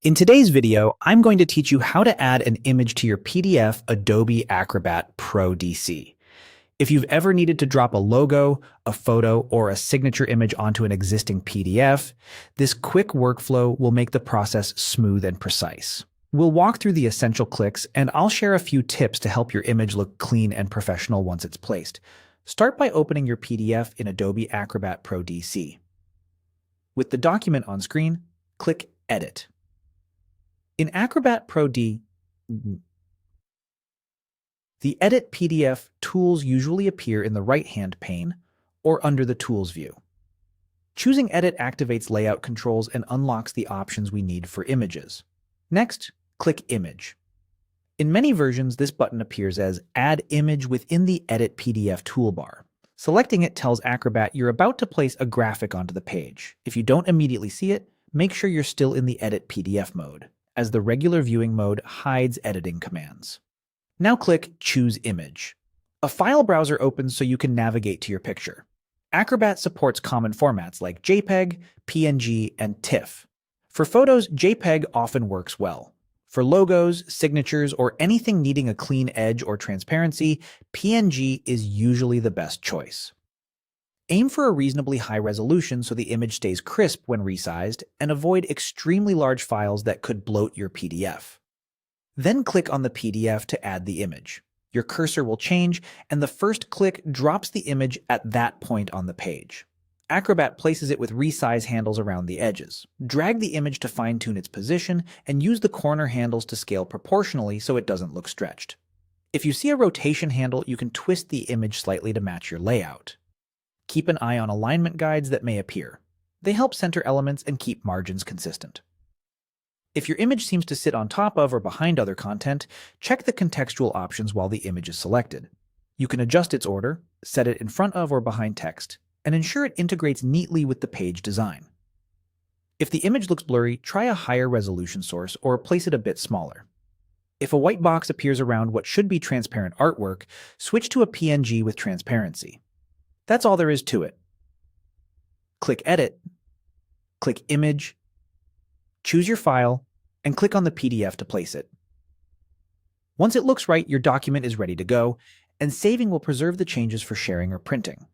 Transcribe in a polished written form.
In today's video, I'm going to teach you how to add an image to your PDF Adobe Acrobat Pro DC. If you've ever needed to drop a logo, a photo, or a signature image onto an existing PDF, this quick workflow will make the process smooth and precise. We'll walk through the essential clicks, and I'll share a few tips to help your image look clean and professional once it's placed. Start by opening your PDF in Adobe Acrobat Pro DC. With the document on screen, click Edit. In Acrobat Pro D, the Edit PDF tools usually appear in the right-hand pane or under the Tools view. Choosing Edit activates layout controls and unlocks the options we need for images. Next, click Image. In many versions, this button appears as Add Image within the Edit PDF toolbar. Selecting it tells Acrobat you're about to place a graphic onto the page. If you don't immediately see it, make sure you're still in the Edit PDF mode, as the regular viewing mode hides editing commands. Now click Choose Image. A file browser opens so you can navigate to your picture. Acrobat supports common formats like JPEG, PNG, and TIFF. For photos, JPEG often works well. For logos, signatures, or anything needing a clean edge or transparency, PNG is usually the best choice. Aim for a reasonably high resolution so the image stays crisp when resized, and avoid extremely large files that could bloat your PDF. Then click on the PDF to add the image. Your cursor will change, and the first click drops the image at that point on the page. Acrobat places it with resize handles around the edges. Drag the image to fine-tune its position, and use the corner handles to scale proportionally so it doesn't look stretched. If you see a rotation handle, you can twist the image slightly to match your layout. Keep an eye on alignment guides that may appear. They help center elements and keep margins consistent. If your image seems to sit on top of or behind other content, check the contextual options while the image is selected. You can adjust its order, set it in front of or behind text, and ensure it integrates neatly with the page design. If the image looks blurry, try a higher resolution source or place it a bit smaller. If a white box appears around what should be transparent artwork, switch to a PNG with transparency. That's all there is to it. Click Edit, click Image, choose your file, and click on the PDF to place it. Once it looks right, your document is ready to go, and saving will preserve the changes for sharing or printing.